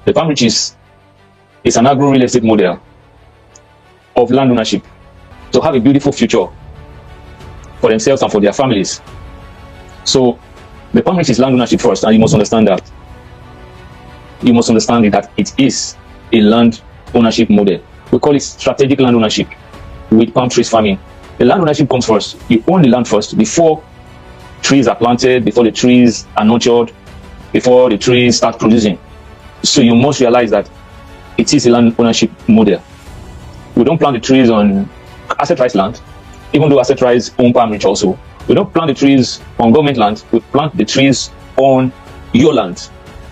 The Palmrich is an agro-real estate model of land ownership to have a beautiful future for themselves and for their families. So the Palmrich is land ownership first, and you must understand that. You must understand that it is a land ownership model. We call it strategic land ownership with palm trees farming. The land ownership comes first. You own the land first before trees are planted, before the trees are nurtured, before the trees start producing. So you must realize that it is a land ownership model. We don't plant the trees on Assetrise land, even though Assetrise own Palmrich also. We don't plant the trees on government land. We plant the trees on your land,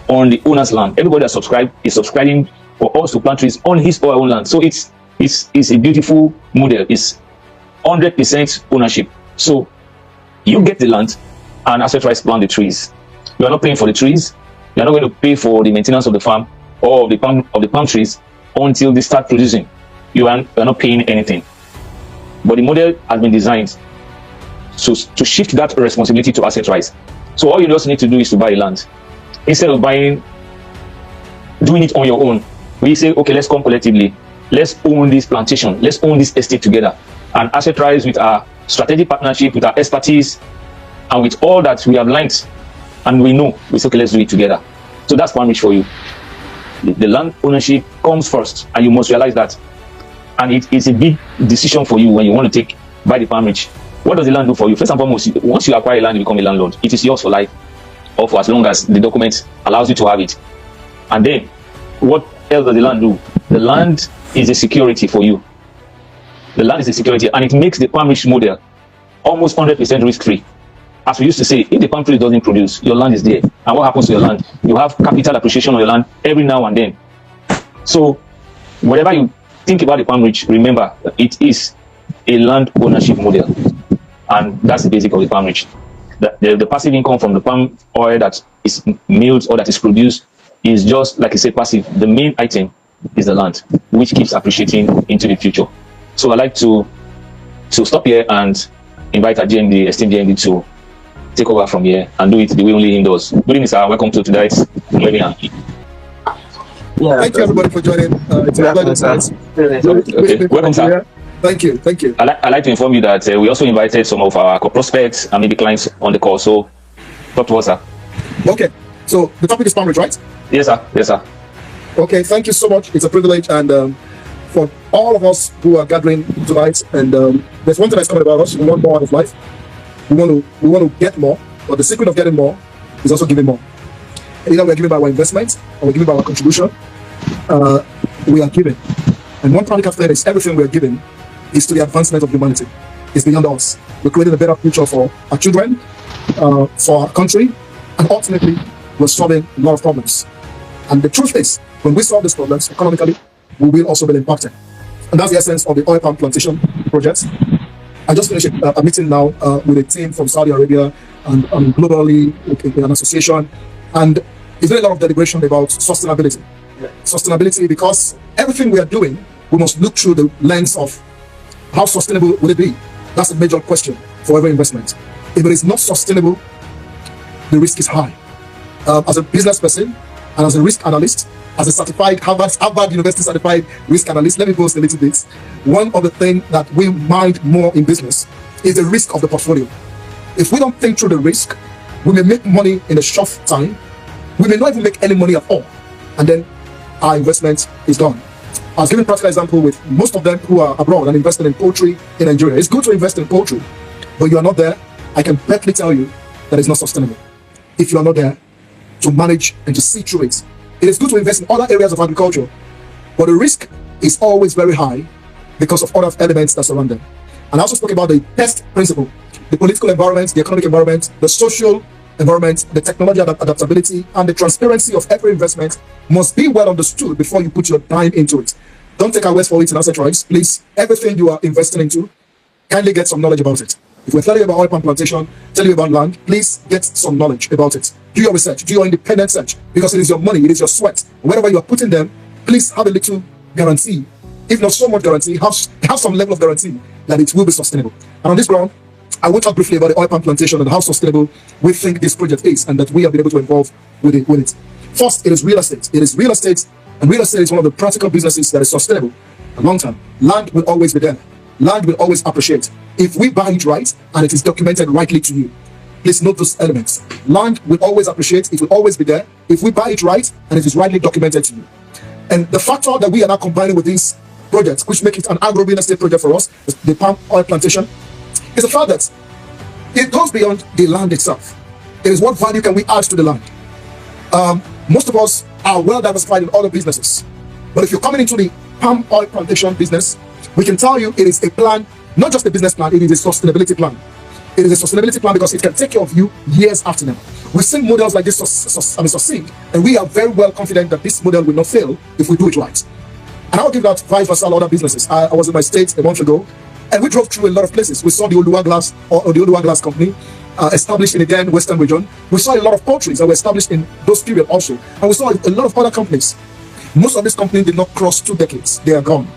on the owner's land. Everybody that is subscribing for us to plant trees on his or her own land. So it's a beautiful model. It's 100% ownership. So you get the land and Assetrise plant the trees. You are not paying for the trees. You are not going to pay for the maintenance of the farm or of the palm trees until they start producing. You are not paying anything. But the model has been designed to shift that responsibility to Assetrise. So all you just need to do is to buy land. Instead of doing it on your own, we say, okay, let's come collectively. Let's own this plantation. Let's own this estate together. And Assetrise, with our strategic partnership, with our expertise, and with all that we have learned, and we know, we say, okay, let's do it together. So that's Palmrich for you. The land ownership comes first, and you must realize that. And it's a big decision for you when you want to buy the Palmrich. What does the land do for you? First and foremost, once you acquire land, you become a landlord. It is yours for life, or for as long as the document allows you to have it. And then, what else does the land do? The land is a security for you. The land is a security, and it makes the Palmrich model almost 100% risk-free. As we used to say, if the palm tree doesn't produce, your land is there. And what happens to your land? You have capital appreciation on your land every now and then. So, whatever you think about the Palmrich, remember, it is a land ownership model. And that's the basic of the Palmrich. The passive income from the palm oil that is milled or that is produced is just, like I said, passive. The main item is the land, which keeps appreciating into the future. So I'd like to stop here and invite our GMD, esteemed GMD, to take over from here and do it the way only him does. Good evening, sir. Welcome to tonight's webinar. Yeah, thank you, everybody, for joining. It's a pleasure tonight. Okay. Welcome, sir. Thank you. Thank you. I'd like to inform you that we also invited some of our prospects and maybe clients on the call. So, talk to us, sir. Okay. So, the topic is Palmrich, right? Yes, sir. Yes, sir. Okay. Thank you so much. It's a privilege, and for all of us who are gathering tonight, and there's one thing that's coming about us. We want more out of life. We want to get more, but the secret of getting more is also giving more. Either we're giving by our investment or we're giving by our contribution. We are giving, and one product after that is everything we are giving is to the advancement of humanity. It's beyond us. We're creating a better future for our children, for our country, and ultimately, we're solving a lot of problems. And the truth is, when we solve these problems economically, we will also be impacted. And that's the essence of the oil palm plantation project. I just finished a meeting now with a team from Saudi Arabia and globally, an association. And it's been a lot of deliberation about sustainability. Yeah. Sustainability, because everything we are doing, we must look through the lens of how sustainable will it be? That's a major question for every investment. If it is not sustainable, the risk is high. As a business person and as a risk analyst, as a certified Harvard University certified risk analyst, let me boast a little bit. One of the things that we mind more in business is the risk of the portfolio. If we don't think through the risk, we may make money in a short time. We may not even make any money at all. And then our investment is gone. I was giving a practical example with most of them who are abroad and investing in poultry in Nigeria. It's good to invest in poultry, but you are not there. I can petly tell you that it's not sustainable. If you are not there to manage and to see through it. It is good to invest in other areas of agriculture, but the risk is always very high because of other elements that surround them. And I also spoke about the PEST principle, the political environment, the economic environment, the social environment, the technology adaptability, and the transparency of every investment must be well understood before you put your time into it. Don't take our words for it in Assetrise. Please, everything you are investing into, kindly get some knowledge about it. If we're telling you about oil palm plantation, telling you about land, please get some knowledge about it. Do your research, do your independent search, because it is your money, it is your sweat. Wherever you are putting them, please have a little guarantee, if not so much guarantee, have some level of guarantee that it will be sustainable. And on this ground, I will talk briefly about the oil palm plantation and how sustainable we think this project is, and that we have been able to involve with it. First, it is real estate. It is real estate, and real estate is one of the practical businesses that is sustainable and long term. Land will always be there. Land will always appreciate if we buy it right and it is documented rightly to you. Please note those elements. Land will always appreciate, it will always be there if we buy it right and it is rightly documented to you. And the factor that we are now combining with these projects, which make it an agro-real estate project for us, the palm oil plantation, is the fact that it goes beyond the land itself. It is what value can we add to the land. Most of us are well diversified in other businesses, but if you're coming into the palm oil plantation business, we can tell you it is a plan, not just a business plan, it is a sustainability plan. It is a sustainability plan because it can take care of you years after now. We've seen models like this succeed, and we are very well confident that this model will not fail if we do it right. And I'll give that vice versa other businesses. I was in my state a month ago, and we drove through a lot of places. We saw the Oluwa Glass, or the Oluwa Glass Company, established in the Den Western region. We saw a lot of poultries that were established in those periods also. And we saw a lot of other companies. Most of these companies did not cross 2 decades. They are gone.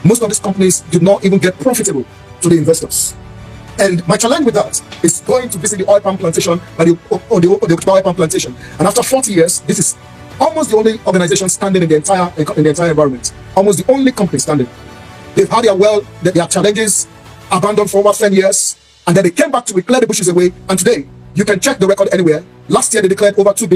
Most of these companies did not even get profitable to the investors. And my challenge with that is going to visit the oil palm plantation, the oil palm plantation. And after 40 years, this is almost the only organization standing in the entire environment. Almost the only company standing. They've had their challenges abandoned for over 10 years, and then they came back to clear the bushes away. And today, you can check the record anywhere. Last year, they declared over 2.5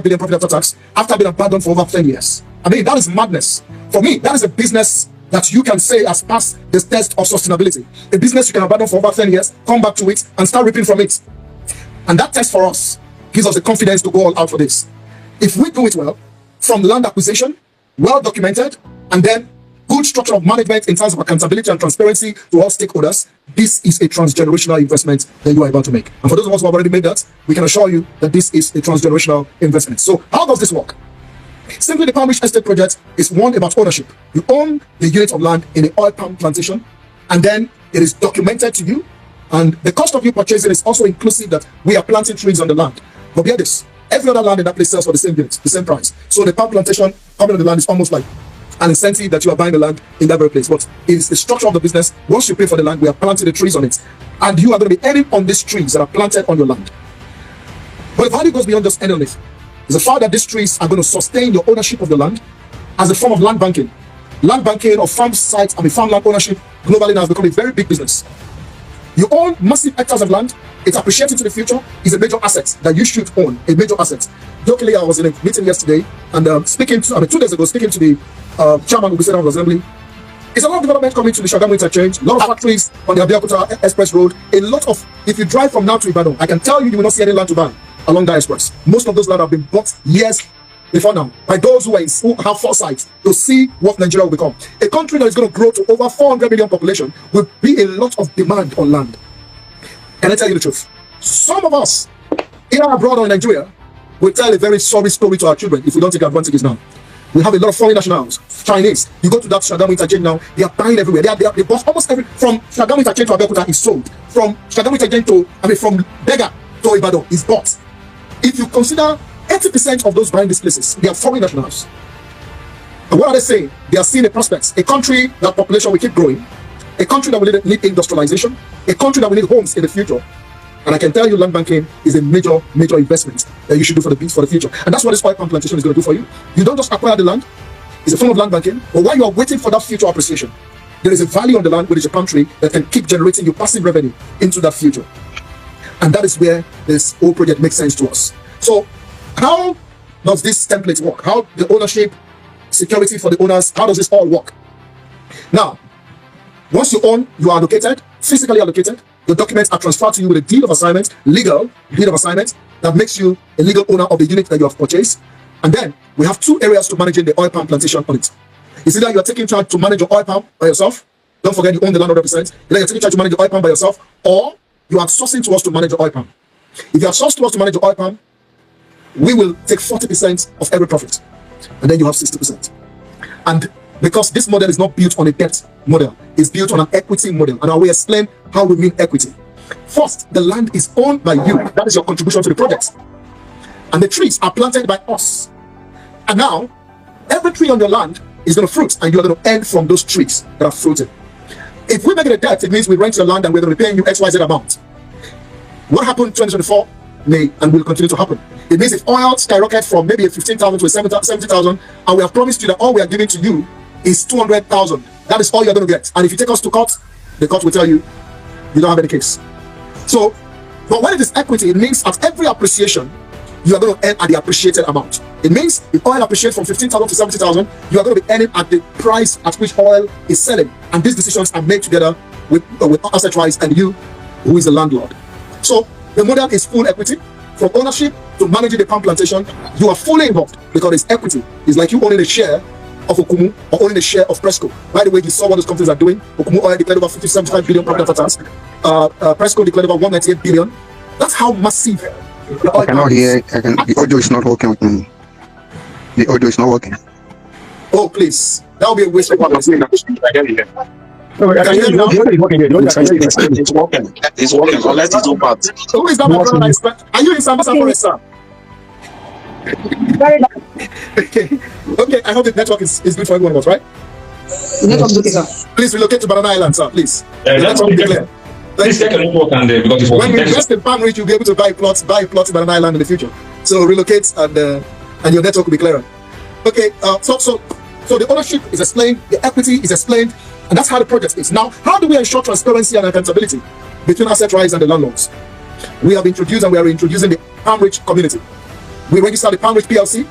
billion profit after tax after being abandoned for over 10 years. I mean, that is madness. For me, that is a business that you can say has passed the test of sustainability. A business you can abandon for over 10 years, come back to it, and start reaping from it. And that test for us gives us the confidence to go all out for this. If we do it well, from land acquisition, well documented, and then good structure of management in terms of accountability and transparency to all stakeholders, this is a transgenerational investment that you are about to make. And for those of us who have already made that, we can assure you that this is a transgenerational investment. So how does this work? Simply, the Palmrich Estate project is one about ownership. You own the unit of land in the oil palm plantation, and then it is documented to you, and the cost of you purchasing is also inclusive that we are planting trees on the land. But hear this, every other land in that place sells for the same unit, the same price. So the palm plantation coming on the land is almost like an incentive that you are buying the land in that very place. But it is the structure of the business. Once you pay for the land, we are planting the trees on it, and you are going to be earning on these trees that are planted on your land. But the value goes beyond just earning on it. It's the fact that these trees are going to sustain your ownership of the land as a form of land banking. Land banking or farm sites, farmland ownership globally now has become a very big business. You own massive hectares of land. It's appreciated to the future. It's a major asset that you should own, a major asset. Jokingly, I was in a meeting yesterday and 2 days ago, speaking to the chairman of the Senate Assembly. It's a lot of development coming to the Shagamu interchange, a lot of factories on the Abeokuta Express Road, a lot of, if you drive from now to Ibadan, I can tell you, you will not see any land to buy along that express. Most of those land have been bought years before now by those who have foresight to see what Nigeria will become. A country that is going to grow to over 400 million population will be a lot of demand on land. Can I tell you the truth? Some of us, either abroad or in Nigeria, will tell a very sorry story to our children if we don't take advantages now. We have a lot of foreign nationals, Chinese. You go to that Shagamu interchange now, they are buying everywhere. They bought almost every, from Shagamu interchange to Abeokuta is sold. From Shagamu interchange to, from Bega to Ibadan is bought. If you consider 80% of those buying these places, they are foreign nationals. And what are they saying? They are seeing a prospect. A country that population will keep growing. A country that will need industrialization. A country that will need homes in the future. And I can tell you, land banking is a major investment that you should do for the future. And that's what this oil palm plantation is going to do for you. You don't just acquire the land. It's a form of land banking. But while you are waiting for that future appreciation, there is a value on the land, which is a palm tree that can keep generating you passive revenue into that future. And that is where this whole project makes sense to us. So how does this template work? How the ownership, security for the owners, how does this all work? Now, once you own, you are allocated, physically allocated. Your documents are transferred to you with a deed of assignment, legal deed of assignment, that makes you a legal owner of the unit that you have purchased. And then we have 2 areas to managing the oil palm plantation on it. It's either you are taking charge to manage your oil palm by yourself. Don't forget you own the land 100%. Either you're taking charge to manage the oil palm by yourself, or you are sourcing to us to manage the oil palm. If you are sourced to us to manage the oil palm, we will take 40% of every profit, and then you have 60%. And because this model is not built on a debt model, it's built on an equity model, and I will explain how we mean equity. First, the land is owned by you. That is your contribution to the project. And the trees are planted by us. And now, every tree on your land is going to fruit, and you are going to earn from those trees that are fruiting. If we make it a debt, it means we rent your land and we're going to be paying you XYZ amount. What happened in 2024 may and will continue to happen. It means if oil skyrockets from maybe 15,000 to 70,000, and we have promised you that all we are giving to you is 200,000, that is all you're going to get. And if you take us to court, the court will tell you you don't have any case. So, but when it is equity, it means at every appreciation, you are going to earn at the appreciated amount. It means if oil appreciates from 15,000 to 70,000, you are going to be earning at the price at which oil is selling. And these decisions are made together with Assetrise and you, who is the landlord. So the model is full equity. From ownership to managing the palm plantation, you are fully involved because it's equity. It's like you owning a share of Okumu or owning a share of Presco. By the way, you saw what those companies are doing. Okumu Oil declared over 75 billion profit after tax. Presco declared over 198 billion. That's how massive. I cannot hear. The audio is not working with me. The audio is not working. Oh, please. That will be a waste of time. It's working. It's working. Unless it's open. Who is that my brother? Are you in Sambasa Forest, sir? Okay. I hope the network is good for everyone of us, right? Please relocate to Banana Island, sir. Please. That's clear. Please take a network and because it's when you invest in Palmrich, you'll be able to buy plots in Banana Island in the future. So relocate and your network will be clearer. Okay. So the ownership is explained, the equity is explained, and that's how the project is. Now, how do we ensure transparency and accountability between Assetrise and the landlords? We have introduced and we are introducing the Palmrich community. We registered the Palmrich PLC,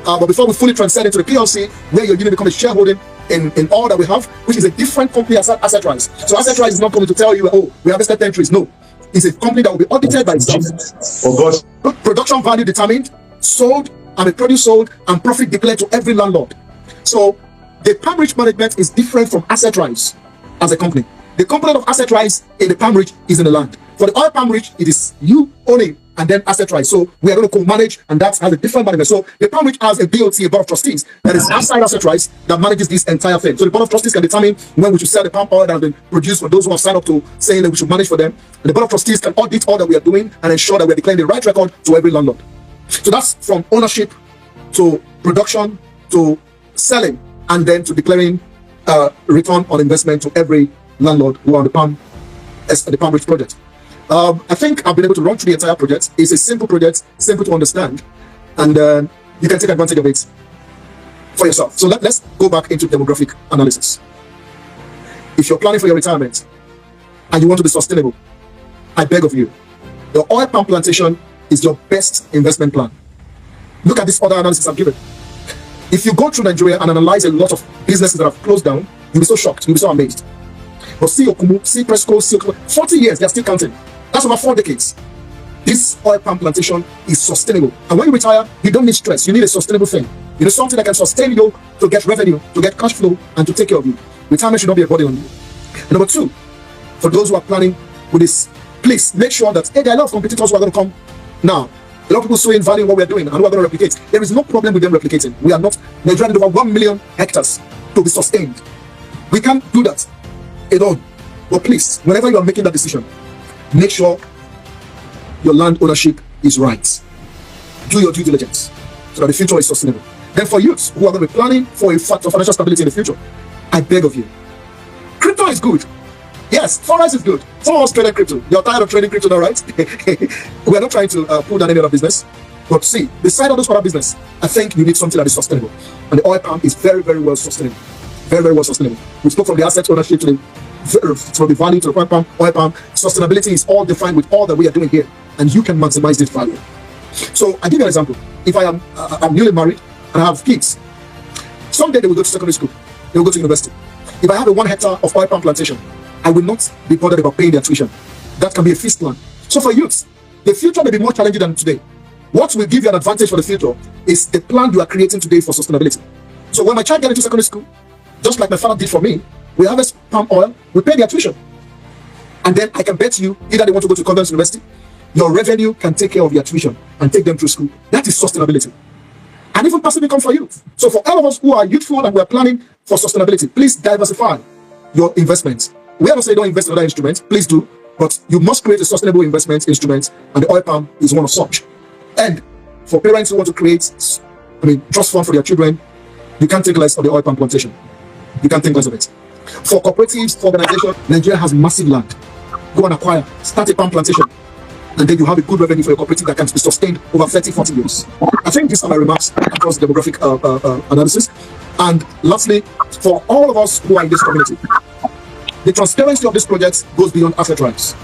but before we fully transcend into the PLC, where your unit becomes a shareholding in all that we have, which is a different company as Assetrise. So Assetrise is not going to tell you, oh, we have estate entries. No, it's a company that will be audited by itself. Oh God. Production value determined, sold, and the produce sold, and profit declared to every landlord. So the Palmrich management is different from Assetrise as a company. The component of Assetrise in the Palmrich is in the land. For the oil Palmrich, it is you owning and then Assetrise. So we are going to co-manage, and that has a different management. So the Palmrich has a BOT, a board of trustees, that is outside Assetrise that manages this entire thing. So the board of trustees can determine when we should sell the palm oil that has been produced for those who have signed up to saying that we should manage for them. And the board of trustees can audit all that we are doing and ensure that we are declaring the right record to every landlord. So that's from ownership to production to selling, and then to declaring return on investment to every landlord who are on the Palmrich project. I think I've been able to run through the entire project. It's a simple project, simple to understand, and you can take advantage of it for yourself. So let's go back into demographic analysis. If you're planning for your retirement and you want to be sustainable, I beg of you, the oil palm plantation is your best investment plan. Look at this other analysis I've given. If you go through Nigeria and analyze a lot of businesses that have closed down, you'll be so shocked, you'll be so amazed. But see Okumu, see Presco, see Okumu, 40 years, they're still counting. That's over 4 decades. This oil palm plantation is sustainable. And when you retire, you don't need stress. You need a sustainable thing. You need something that can sustain you to get revenue, to get cash flow, and to take care of you. Retirement should not be a burden on you. And number 2, for those who are planning with this, please make sure that, hey, there are a lot of competitors who are going to come now. A lot of people in value what we are doing and who are going to replicate. There is no problem with them replicating. We are not. Nigeria need over 1 million hectares to be sustained. We can't do that alone. But please, whenever you are making that decision, make sure your land ownership is right. Do your due diligence so that the future is sustainable. Then for youths who are going to be planning for financial stability in the future, I beg of you, crypto is good. Yes, forex is good. Some of us trade crypto. You're tired of trading crypto now, right? We're not trying to pull down any other business. But see, beside all those other business, I think you need something that is sustainable. And the oil palm is very, very well sustainable. Very, very well sustainable. We spoke from the asset ownership to the value to the oil palm. Sustainability is all defined with all that we are doing here. And you can maximize this value. So I give you an example. If I'm newly married and I have kids, someday they will go to secondary school. They will go to university. If I have a 1 hectare of oil palm plantation, I will not be bothered about paying their tuition. That can be a fixed plan. So for youths, the future may be more challenging than today. What will give you an advantage for the future is the plan you are creating today for sustainability. So when my child gets into secondary school, just like my father did for me, we harvest palm oil, we pay their tuition. And then I can bet you, either they want to go to Convent University, your revenue can take care of their tuition and take them through school. That is sustainability. And even passive income for you. So for all of us who are youthful and we are planning for sustainability, please diversify your investments. We are not saying don't invest in other instruments, please do, but you must create a sustainable investment instrument, and the oil palm is one of such. And for parents who want to create, trust fund for their children, you can't take less of the oil palm plantation. You can't think less of it. For cooperatives, for organizations, Nigeria has massive land. Go and acquire, start a palm plantation. and then you have a good revenue for your cooperative that can be sustained over 30, 40 years. I think these are my remarks across the demographic analysis. And lastly, for all of us who are in this community, the transparency of this project goes beyond Assetrise.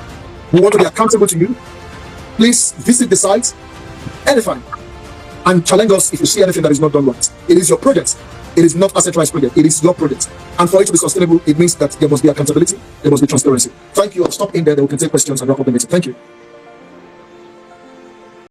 We want to be accountable to you. Please visit the site anytime and challenge us if you see anything that is not done right. It is your project. It is not Assetrise project. It is your project. And for it to be sustainable, it means that there must be accountability. There must be transparency. Thank you. I'll stop in there. Then we can take questions and wrap up the meeting. Thank you.